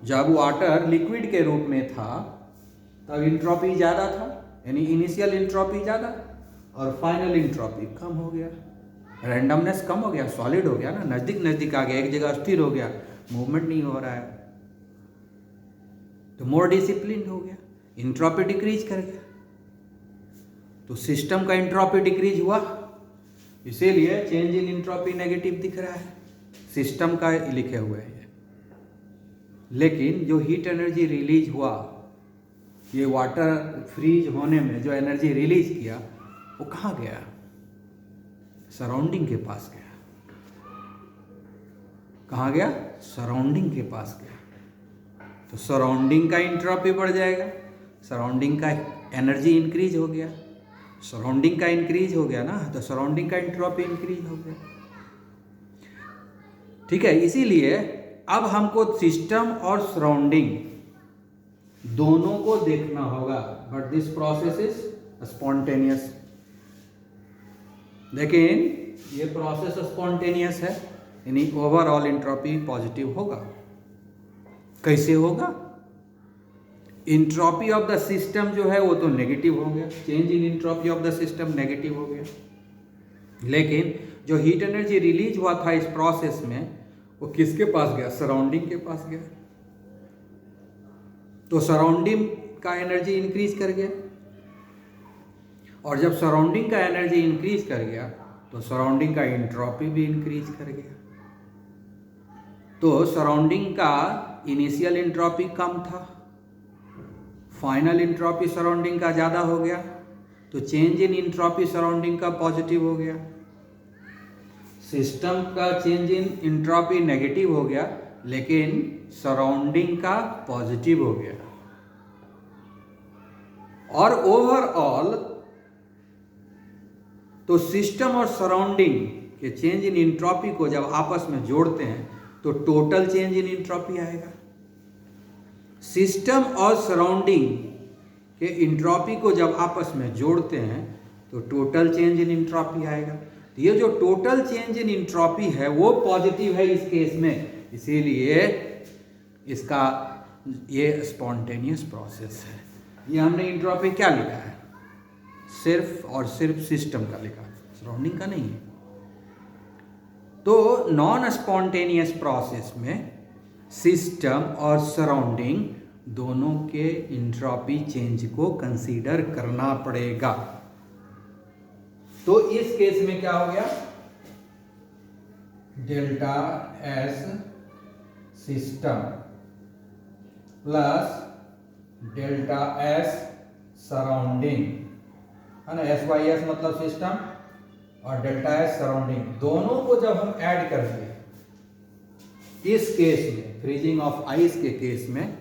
जब वाटर लिक्विड के रूप में था तब इंट्रॉपी ज़्यादा था, यानी इनिशियल इंट्रॉपी ज़्यादा और फाइनल इंट्रॉपी कम हो गया, रैंडमनेस कम हो गया, सॉलिड हो गया ना, नज़दीक नज़दीक आ गया, एक जगह स्थिर हो गया, मूवमेंट नहीं हो रहा है, तो मोर डिसिप्लिन हो गया, इंट्रॉपी डिक्रीज कर गया। तो सिस्टम का इंट्रॉपी डिक्रीज हुआ, इसीलिए चेंज इन इंट्रॉपी नेगेटिव दिख रहा है, सिस्टम का लिखे हुए हैं। लेकिन जो हीट एनर्जी रिलीज हुआ, ये वाटर फ्रीज होने में जो एनर्जी रिलीज किया वो कहाँ गया, सराउंडिंग के पास गया। कहाँ गया, सराउंडिंग के पास गया। तो सराउंडिंग का इंट्रॉपी बढ़ जाएगा, सराउंडिंग का एनर्जी इंक्रीज हो गया, सराउंडिंग का इंक्रीज हो गया ना, तो सराउंडिंग का इंट्रॉपी इंक्रीज हो गया। ठीक है, इसीलिए अब हमको सिस्टम और सराउंडिंग दोनों को देखना होगा, but this process is spontaneous. लेकिन ये प्रोसेस स्पॉन्टेनियस है, यानी ओवरऑल इंट्रॉपी पॉजिटिव होगा। कैसे होगा, इंट्रॉपी ऑफ द सिस्टम जो है वो तो नेगेटिव हो गया, change in entropy of the system negative हो गया, लेकिन जो हीट एनर्जी रिलीज हुआ था इस प्रोसेस में वो किसके पास गया, सराउंडिंग के पास गया। तो सराउंडिंग का एनर्जी इंक्रीज कर गया, और जब सराउंडिंग का एनर्जी इंक्रीज कर गया तो सराउंडिंग का इंट्रॉपी भी इंक्रीज कर गया। तो सराउंडिंग का इनिशियल इंट्रॉपी कम था, फाइनल इंट्रॉपी सराउंडिंग का ज़्यादा हो गया, तो चेंज इन इंट्रॉपी सराउंडिंग का पॉजिटिव हो गया। सिस्टम का चेंज इन इंट्रॉपी नेगेटिव हो गया, लेकिन सराउंडिंग का पॉजिटिव हो गया। और ओवरऑल तो सिस्टम और सराउंडिंग के चेंज इन इंट्रॉपी को जब आपस में जोड़ते हैं तो टोटल चेंज इन इंट्रॉपी आएगा। सिस्टम और सराउंडिंग के इंट्रॉपी को जब आपस में जोड़ते हैं तो टोटल चेंज इन इंट्रॉपी आएगा। तो ये जो टोटल चेंज इन इंट्रॉपी है वो पॉजिटिव है इस केस में, इसीलिए इसका ये स्पॉन्टेनियस प्रोसेस है। ये हमने इंट्रॉपी क्या लिखा है, सिर्फ और सिर्फ सिस्टम का लिखा, सराउंडिंग का नहीं है। तो नॉन स्पॉन्टेनियस प्रोसेस में सिस्टम और सराउंडिंग दोनों के इंट्रॉपी चेंज को कंसीडर करना पड़ेगा। तो इस केस में क्या हो गया, delta S system plus delta S surrounding, है ना, एस वाई एस मतलब सिस्टम और डेल्टा एस सराउंडिंग, दोनों को जब हम ऐड कर दिए इस केस में, फ्रीजिंग ऑफ आइस के केस में,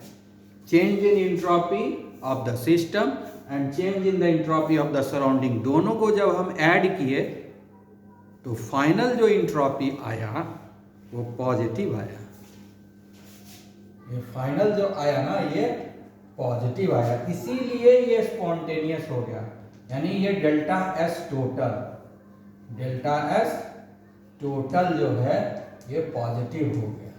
change in entropy of the system and change in the entropy of the surrounding, दोनों को जब हम ऐड किए तो फाइनल जो इंट्रॉपी आया वो पॉजिटिव आया। ये फाइनल जो आया ना ये पॉजिटिव आया, इसीलिए ये स्पॉन्टेनियस हो गया। यानी ये delta S total, delta S total जो है ये पॉजिटिव हो गया,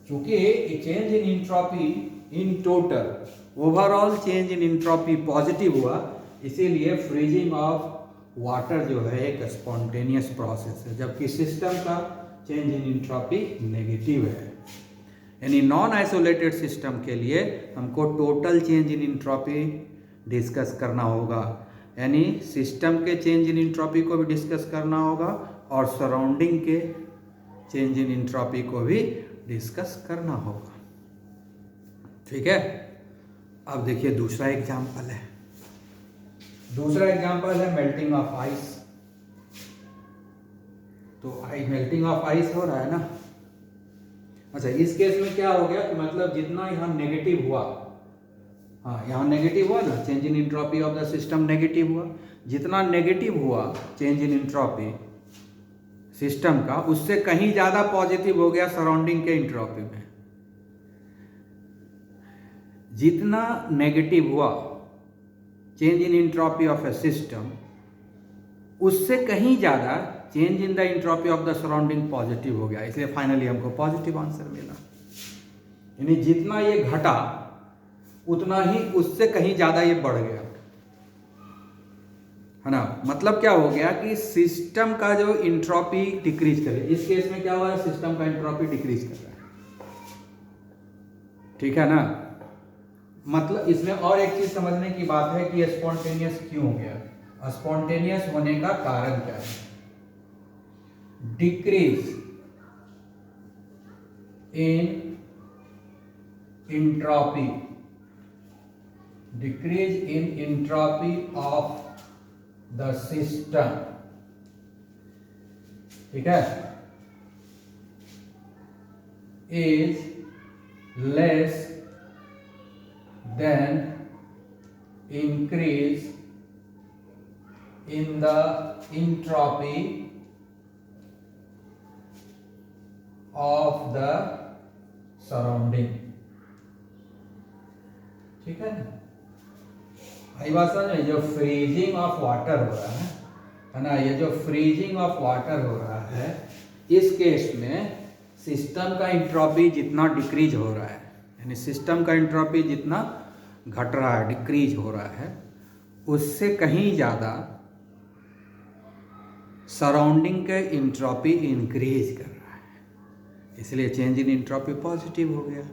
क्योंकि change in entropy in total, overall change in entropy positive हुआ, इसीलिए फ्रीजिंग ऑफ वाटर जो है एक स्पॉन्टेनियस प्रोसेस है, जबकि सिस्टम का चेंज इन इंट्रॉपी नेगेटिव है। यानी नॉन आइसोलेटेड सिस्टम के लिए हमको total change in entropy discuss करना होगा, यानी सिस्टम के चेंज इन इंट्रॉपी को भी डिस्कस करना होगा और सराउंडिंग के चेंज इन इंट्रॉपी को भी डिस्कस करना होगा। ठीक है, अब देखिए दूसरा एग्जाम्पल है। दूसरा एग्जाम्पल है मेल्टिंग ऑफ आइस। तो मेल्टिंग ऑफ आइस हो रहा है ना। अच्छा, इस केस में क्या हो गया कि मतलब जितना यहाँ नेगेटिव हुआ, हाँ यहाँ नेगेटिव हुआ ना, change in entropy of the system negative हुआ, जितना नेगेटिव हुआ चेंज इन इंट्रॉपी सिस्टम का, उससे कहीं ज़्यादा पॉजिटिव हो गया सराउंडिंग के इंट्रॉपी में। जितना नेगेटिव हुआ change in entropy of A system, उससे कहीं ज़्यादा change in the entropy of the surrounding positive हो गया, इसलिए फाइनली हमको पॉजिटिव आंसर मिला। यानी जितना ये घटा उतना ही उससे कहीं ज़्यादा ये बढ़ गया, है ना। मतलब क्या हो गया कि सिस्टम का जो इंट्रॉपी डिक्रीज करे, इस केस में क्या हुआ है, सिस्टम का इंट्रॉपी डिक्रीज कर रहा है। ठीक है ना। मतलब इसमें और एक चीज समझने की बात है कि स्पॉन्टेनियस क्यों हो गया। स्पॉन्टेनियस होने का कारण क्या है, decrease in entropy, decrease in entropy of the system. ठीक है, is less than increase in the entropy of the surrounding। ठीक है ना। आई बात समझ में, जो फ्रीजिंग ऑफ वाटर हो रहा है ना, ये जो फ्रीजिंग ऑफ वाटर हो रहा है, इस केस में सिस्टम का इंट्रॉपी जितना डिक्रीज हो रहा है, यानी सिस्टम का इंट्रॉपी जितना घट रहा है, डिक्रीज हो रहा है, उससे कहीं ज़्यादा सराउंडिंग के इंट्रॉपी इंक्रीज कर रहा है, इसलिए चेंज इन इंट्रॉपी पॉजिटिव हो गया।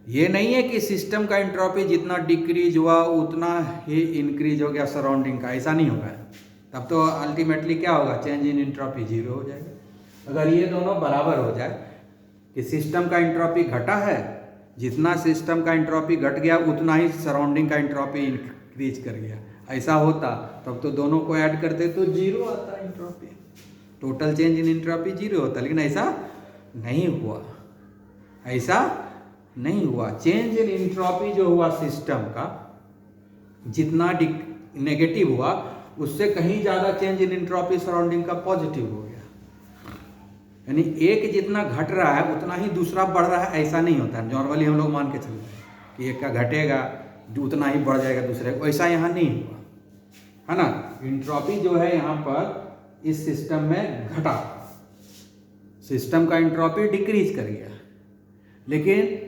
ये नहीं है कि सिस्टम का इंट्रॉपी जितना डिक्रीज हुआ उतना ही इंक्रीज हो गया सराउंडिंग का, ऐसा नहीं होगा। तब तो अल्टीमेटली क्या होगा, चेंज इन इंट्रॉपी जीरो हो जाएगा। अगर ये दोनों बराबर हो जाए कि सिस्टम का इंट्रॉपी घटा है, जितना सिस्टम का इंट्रॉपी घट गया उतना ही सराउंडिंग का इंट्रॉपी इंक्रीज कर गया। ऐसा होता तब तो दोनों को ऐड करते तो जीरो आता entropy, total change in entropy zero होता, लेकिन ऐसा नहीं हुआ, ऐसा नहीं हुआ। चेंज इन इंट्रॉपी जो हुआ सिस्टम का, जितना नेगेटिव हुआ उससे कहीं ज़्यादा चेंज इन इंट्रॉपी सराउंडिंग का पॉजिटिव हो गया। यानी एक जितना घट रहा है उतना ही दूसरा बढ़ रहा है, ऐसा नहीं होता है। नॉर्मली हम लोग मान के चलते हैं कि एक का घटेगा उतना ही बढ़ जाएगा दूसरे को, ऐसा यहाँ नहीं हुआ, है ना। इंट्रॉपी जो है यहाँ पर इस सिस्टम में घटा, सिस्टम का इंट्रॉपी डिक्रीज कर गया, लेकिन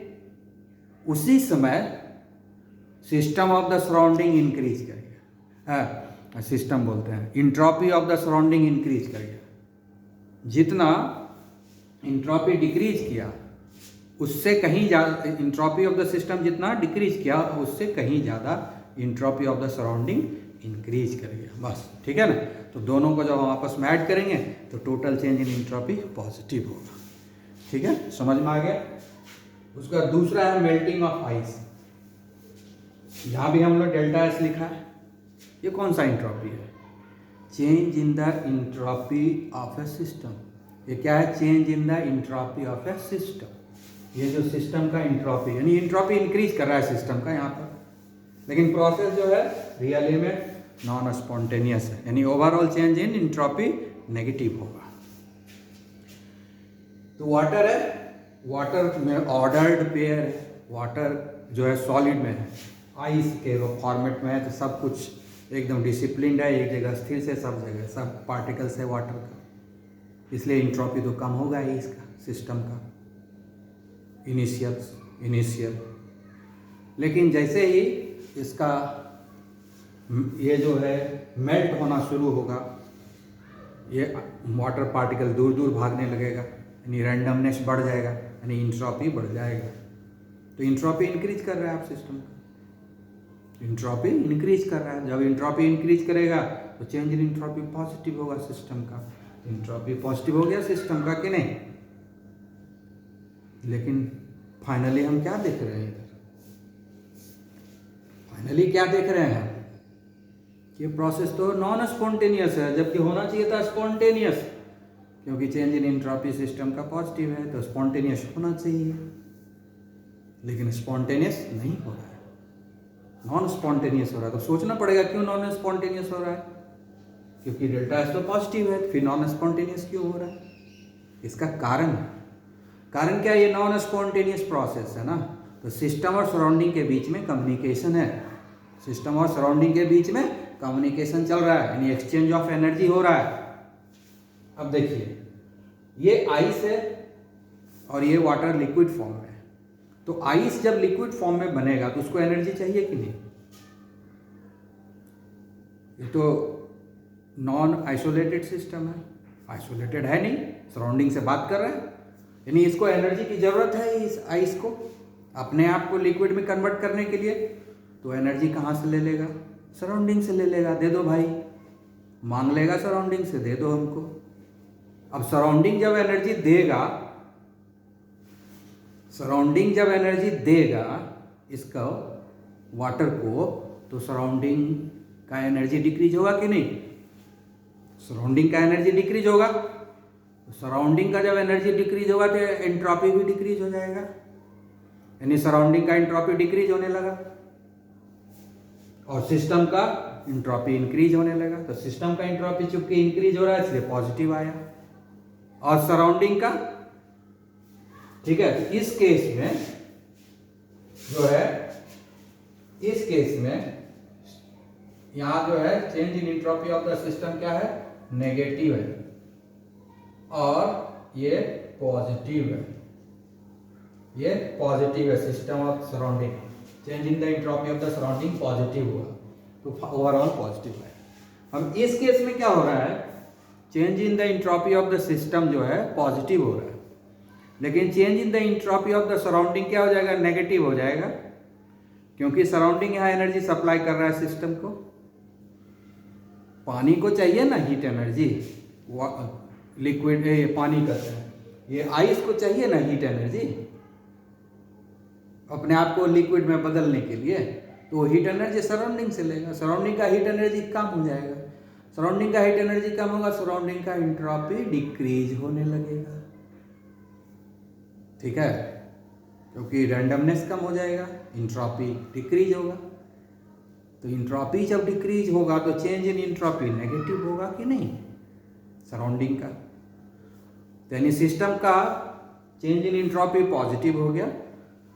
उसी समय system of the surrounding increase कर गया। सिस्टम बोलते हैं, entropy of the surrounding increase कर गया। जितना इंट्रॉपी डिक्रीज किया उससे कहीं ज़्यादा, इंट्रॉपी ऑफ द सिस्टम जितना डिक्रीज किया उससे कहीं ज़्यादा entropy of the surrounding increase कर गया, बस। ठीक है ना। तो दोनों को जब हम आपस में ऐड करेंगे तो total change in entropy positive होगा। ठीक है, समझ में आ गया। उसका दूसरा है मेल्टिंग ऑफ आइस। यहाँ भी हम लोग डेल्टा एस लिखा है, ये कौन सा इंट्रॉपी है? Change in the entropy of A system. ये क्या है? Change in the entropy of A system. ये जो सिस्टम का इंट्रॉपी, यानी इंट्रॉपी इंक्रीज कर रहा है सिस्टम का यहाँ पर, लेकिन प्रोसेस जो है रियली में नॉन स्पॉन्टेनियस है, यानी overall change in entropy negative होगा। तो वाटर है, वाटर में ऑर्डर्ड पेयर है, वाटर जो है सॉलिड में है, आइस के फॉर्मेट में है, तो सब कुछ एकदम डिसिप्लिन्ड है, एक जगह स्थिर से सब जगह सब पार्टिकल्स है वाटर का, इसलिए इंट्रॉपी तो कम होगा ही इसका सिस्टम का इनिशियल। लेकिन जैसे ही इसका ये जो है मेल्ट होना शुरू होगा, ये वाटर पार्टिकल दूर दूर भागने लगेगा, यानी रैंडमनेस बढ़ जाएगा, यानी इंट्रॉपी बढ़ जाएगा। तो इंट्रॉपी इंक्रीज कर रहा है आप सिस्टम का, इंट्रॉपी इंक्रीज कर रहा है। जब इंट्रॉपी इंक्रीज करेगा तो चेंज इन इंट्रॉपी पॉजिटिव होगा सिस्टम का, इंट्रॉपी पॉजिटिव हो गया सिस्टम का कि नहीं। लेकिन फाइनली हम क्या देख रहे हैं इधर? फाइनली क्या देख रहे हैं? ये प्रोसेस तो नॉन स्पॉन्टेनियस है, जबकि होना चाहिए था स्पॉन्टेनियस, क्योंकि चेंज इन इंट्रॉपी सिस्टम का पॉजिटिव है तो स्पॉन्टेनियस होना चाहिए, लेकिन स्पॉन्टेनियस नहीं हो रहा है, नॉन स्पॉन्टेनियस हो रहा है। तो सोचना पड़ेगा क्यों नॉन स्पॉन्टेनियस हो रहा है, क्योंकि डेल्टा एस तो पॉजिटिव है, फिर नॉन स्पॉन्टेनियस क्यों हो रहा है? इसका कारण क्या? ये नॉन स्पॉन्टेनियस प्रोसेस है ना, तो सिस्टम और सराउंडिंग के बीच में कम्युनिकेशन है, सिस्टम और सराउंडिंग के बीच में कम्युनिकेशन चल रहा है, यानी एक्सचेंज ऑफ एनर्जी हो रहा है। अब देखिए, ये आइस है और ये वाटर लिक्विड फॉर्म में है, तो आइस जब लिक्विड फॉर्म में बनेगा तो उसको एनर्जी चाहिए कि नहीं? ये तो नॉन आइसोलेटेड सिस्टम है, आइसोलेटेड है नहीं, सराउंडिंग से बात कर रहे हैं, यानी इसको एनर्जी की जरूरत है इस आइस को अपने आप को लिक्विड में कन्वर्ट करने के लिए। तो एनर्जी कहाँ से ले लेगा? सराउंडिंग से ले लेगा, दे दो भाई, मांग लेगा सराउंडिंग से, दे दो हमको। अब सराउंडिंग जब एनर्जी देगा, सराउंडिंग जब एनर्जी देगा इसका वाटर को, तो सराउंडिंग का एनर्जी डिक्रीज होगा कि नहीं? सराउंडिंग का एनर्जी डिक्रीज होगा, तो सराउंडिंग का जब एनर्जी डिक्रीज होगा तो एंट्रॉपी भी डिक्रीज हो जाएगा, यानी सराउंडिंग का एंट्रॉपी डिक्रीज होने लगा और सिस्टम का एंट्रॉपी इंक्रीज होने लगा। तो सिस्टम का एंट्रॉपी चूंकि इंक्रीज हो रहा है इसलिए पॉजिटिव आया, और सराउंडिंग का, ठीक है। तो इस केस में जो है, इस केस में यहां जो है change in entropy of the system क्या है? नेगेटिव है, और ये पॉजिटिव है, ये पॉजिटिव है। System of surrounding change in the entropy of the surrounding positive हुआ, तो ओवरऑल पॉजिटिव है। अब इस केस में क्या हो रहा है? Change in the entropy of the system जो है पॉजिटिव हो रहा है, लेकिन change in the entropy of the surrounding क्या हो जाएगा? नेगेटिव हो जाएगा, क्योंकि सराउंडिंग यहाँ एनर्जी सप्लाई कर रहा है सिस्टम को। पानी को चाहिए ना हीट एनर्जी, लिक्विड पानी कहते हैं, ये आइस को चाहिए ना हीट एनर्जी अपने आप को लिक्विड में बदलने के लिए, तो हीट एनर्जी सराउंडिंग से लेगा, सराउंडिंग का हीट एनर्जी कम हो जाएगा, सराउंडिंग का हीट एनर्जी कम होगा, सराउंडिंग का एंट्रोपी डिक्रीज होने लगेगा। ठीक है, क्योंकि रैंडमनेस कम हो जाएगा, एंट्रोपी डिक्रीज होगा। तो एंट्रोपी जब डिक्रीज होगा तो चेंज इन एंट्रोपी नेगेटिव होगा कि नहीं सराउंडिंग का, यानी सिस्टम का चेंज इन एंट्रोपी पॉजिटिव हो गया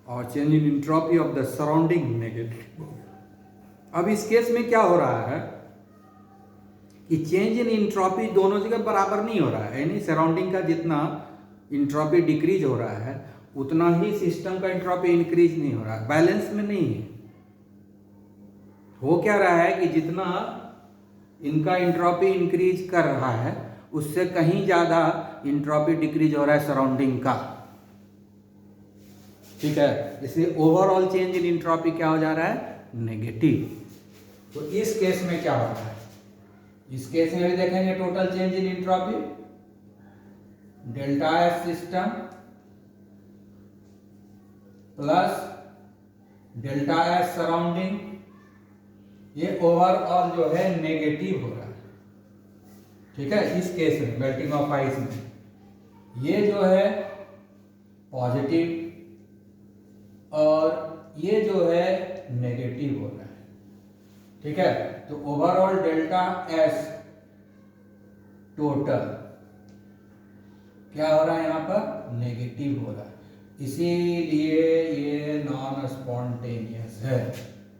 और change in entropy of the surrounding negative हो गया। अब इस केस में क्या हो रहा है कि चेंज इन एंट्रोपी दोनों जगह बराबर नहीं हो रहा है, यानी सराउंडिंग का जितना एंट्रोपी डिक्रीज हो रहा है उतना ही सिस्टम का एंट्रोपी इंक्रीज नहीं हो रहा है, बैलेंस में नहीं है। हो क्या रहा है कि जितना इनका एंट्रोपी इंक्रीज कर रहा है उससे कहीं ज्यादा एंट्रोपी डिक्रीज हो रहा है सराउंडिंग का। ठीक है, इसलिए ओवरऑल चेंज इन एंट्रोपी क्या हो जा रहा है नेगेटिव। तो इस केस में क्या हो रहा है, इस केस में भी देखेंगे total change in entropy delta S system plus delta S surrounding, ये ओवरऑल जो है नेगेटिव हो रहा है। ठीक है, इस केस में मेल्टिंग ऑफ आइस में ये जो है पॉजिटिव और ये जो है नेगेटिव हो रहा है। ठीक है, तो ओवरऑल डेल्टा एस टोटल क्या हो रहा है यहाँ पर नेगेटिव हो रहा है, इसीलिए ये नॉन स्पॉन्टेनियस है।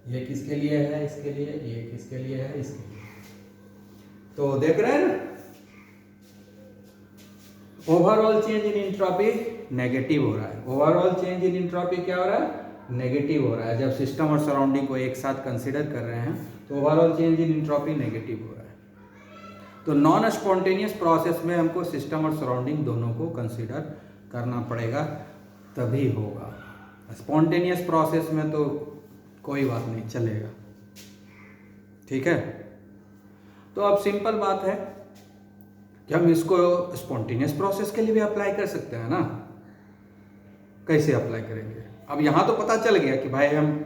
ये किसके लिए है, इसके लिए, ये किसके लिए है, इसके लिए। तो देख रहे हैं ना, overall change in entropy negative हो रहा है, ओवरऑल चेंज इन एंट्रोपी क्या हो रहा है नेगेटिव हो रहा है। जब सिस्टम और सराउंडिंग को एक साथ कंसीडर कर रहे हैं तो overall change in entropy negative हो रहा है। तो नॉन स्पॉन्टेनियस प्रोसेस में हमको सिस्टम और सराउंडिंग दोनों को कंसीडर करना पड़ेगा, तभी होगा। स्पॉन्टेनियस प्रोसेस में तो कोई बात नहीं चलेगा। ठीक है, तो अब सिंपल बात है कि हम इसको स्पॉन्टेनियस प्रोसेस के लिए भी अप्लाई कर सकते हैं ना। कैसे अप्लाई करेंगे, अब यहाँ तो पता चल गया कि भाई हम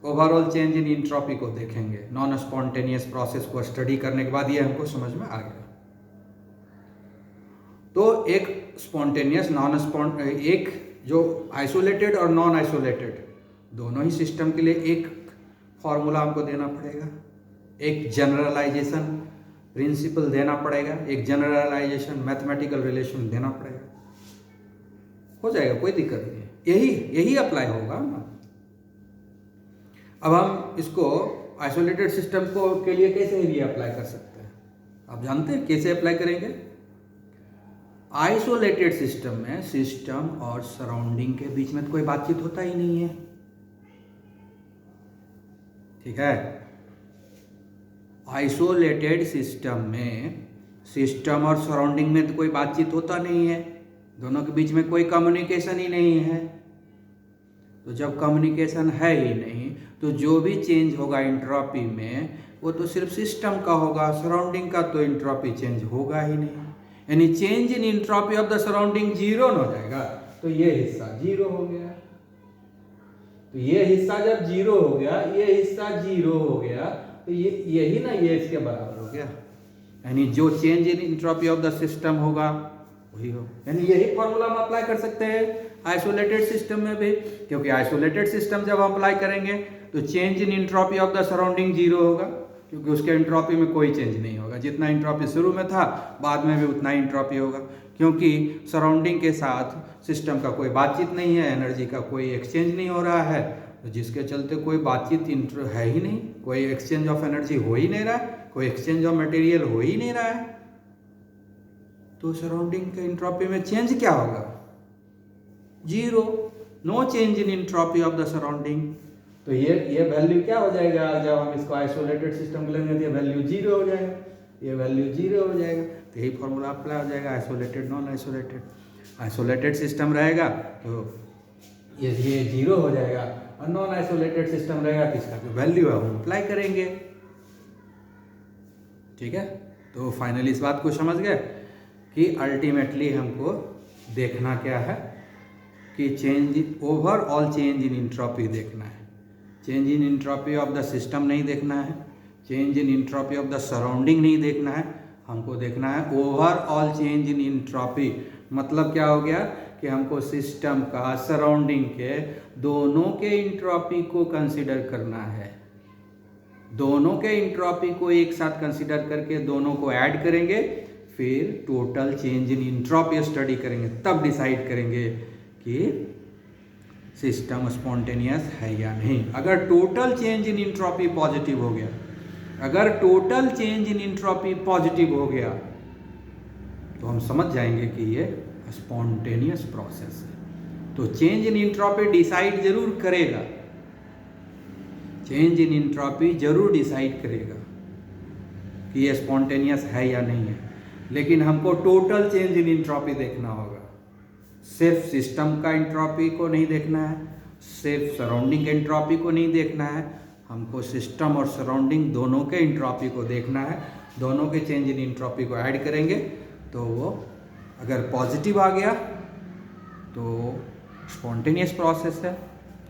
ओवरऑल चेंज इन एंट्रोपी को देखेंगे, नॉन स्पॉन्टेनियस प्रोसेस को स्टडी करने के बाद ये हमको समझ में आ गया। तो एक स्पॉन्टेनियस एक जो आइसोलेटेड और नॉन आइसोलेटेड दोनों ही सिस्टम के लिए एक फॉर्मूला हमको देना पड़ेगा, एक जनरलाइजेशन प्रिंसिपल देना पड़ेगा, एक जनरलाइजेशन मैथमेटिकल रिलेशन देना पड़ेगा, हो जाएगा, कोई दिक्कत नहीं है, यही अप्लाई होगा ना। अब हम इसको आइसोलेटेड सिस्टम को के लिए कैसे भी अप्लाई कर सकते हैं, आप जानते हैं कैसे अप्लाई करेंगे। आइसोलेटेड सिस्टम में सिस्टम और सराउंडिंग के बीच में कोई बातचीत होता ही नहीं है। ठीक है, आइसोलेटेड सिस्टम में सिस्टम और सराउंडिंग में तो कोई बातचीत होता नहीं है, दोनों के बीच में कोई कम्युनिकेशन ही नहीं है। तो जब कम्युनिकेशन है ही नहीं तो जो भी चेंज होगा एंट्रोपी में वो तो सिर्फ सिस्टम का होगा, सराउंडिंग का तो एंट्रोपी चेंज होगा ही नहीं। यानी change in entropy of the surrounding zero हो जाएगा, तो ये हिस्सा जीरो हो गया। तो ये हिस्सा जब जीरो हो गया, ये हिस्सा जीरो हो गया, तो यही ना ये इसके बराबर हो गया। यानी जो change in entropy of the system होगा वही हो, यानी यही फॉर्मूला हम अप्लाई कर सकते हैं आइसोलेटेड सिस्टम में भी, क्योंकि आइसोलेटेड सिस्टम जब हम अप्लाई करेंगे तो change in entropy of the surrounding zero होगा, क्योंकि उसके एंट्रोपी में कोई चेंज नहीं होगा। जितना एंट्रोपी शुरू में था बाद में भी उतना ही एंट्रोपी होगा, क्योंकि सराउंडिंग के साथ सिस्टम का कोई बातचीत नहीं है, एनर्जी का कोई एक्सचेंज नहीं हो रहा है, तो जिसके चलते कोई बातचीत है ही नहीं, कोई एक्सचेंज ऑफ एनर्जी हो ही नहीं रहा है, कोई एक्सचेंज ऑफ मटेरियल हो ही नहीं रहा है। तो सराउंडिंग के एंट्रोपी में चेंज क्या होगा, zero, no change in entropy of the surrounding. तो ये वैल्यू क्या हो जाएगा, जब हम इसको आइसोलेटेड सिस्टम लेंगे तो ये वैल्यू जीरो हो जाएगा, ये वैल्यू जीरो हो जाएगा। तो यही फॉर्मूला अप्लाई हो जाएगा isolated non isolated. Isolated system रहेगा तो ये जीरो हो जाएगा, और नॉन आइसोलेटेड सिस्टम रहेगा तो इसका जो वैल्यू है हम अप्लाई करेंगे। ठीक है, तो फाइनली इस बात को समझ गए कि अल्टीमेटली हमको देखना क्या है कि change overall change in entropy देखना है। Change in entropy of the system नहीं देखना है, change in entropy of the surrounding नहीं देखना है, हमको देखना है ओवरऑल चेंज इन इंट्रोपी। मतलब क्या हो गया कि हमको सिस्टम का, सराउंडिंग के, दोनों के इंट्रोपी को कंसिडर करना है। दोनों के इंट्रोपी को एक साथ कंसिडर करके दोनों को ऐड करेंगे, फिर total change in entropy study करेंगे, तब डिसाइड करेंगे कि सिस्टम स्पॉन्टेनियस है या नहीं। अगर total change in entropy positive हो गया, अगर total change in entropy positive हो गया तो हम समझ जाएंगे कि ये स्पॉन्टेनियस प्रोसेस है। तो चेंज इन इंट्रोपी डिसाइड जरूर करेगा, चेंज इन इंट्रोपी जरूर डिसाइड करेगा कि ये स्पॉन्टेनियस है या नहीं है, लेकिन हमको टोटल चेंज इन इंट्रोपी देखना होगा। सिर्फ सिस्टम का इंट्रोपी को नहीं देखना है, सिर्फ सराउंडिंग इंट्रोपी को नहीं देखना है, हमको सिस्टम और सराउंडिंग दोनों के इंट्रोपी को देखना है। दोनों के चेंज इन इंट्रोपी को ऐड करेंगे तो वो अगर पॉजिटिव आ गया तो स्पॉन्टेनियस प्रोसेस है,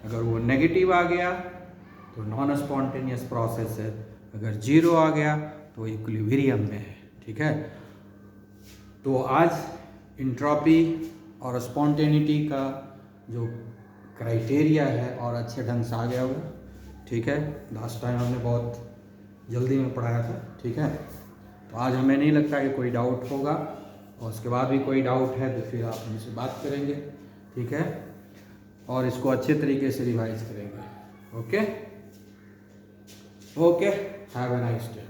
अगर वो नेगेटिव आ गया तो नॉन स्पॉन्टेनियस प्रोसेस है, अगर जीरो आ गया तो इक्विलिब्रियम में है। ठीक है, तो आज इंट्रोपी और स्पॉन्टेनिटी का जो क्राइटेरिया है और अच्छे ढंग से आ गया होगा। ठीक है, लास्ट टाइम हमने बहुत जल्दी में पढ़ाया था। ठीक है, तो आज हमें नहीं लगता कि कोई डाउट होगा, और उसके बाद भी कोई डाउट है तो फिर आप हमसे बात करेंगे। ठीक है, और इसको अच्छे तरीके से रिवाइज करेंगे। Okay, have a nice day.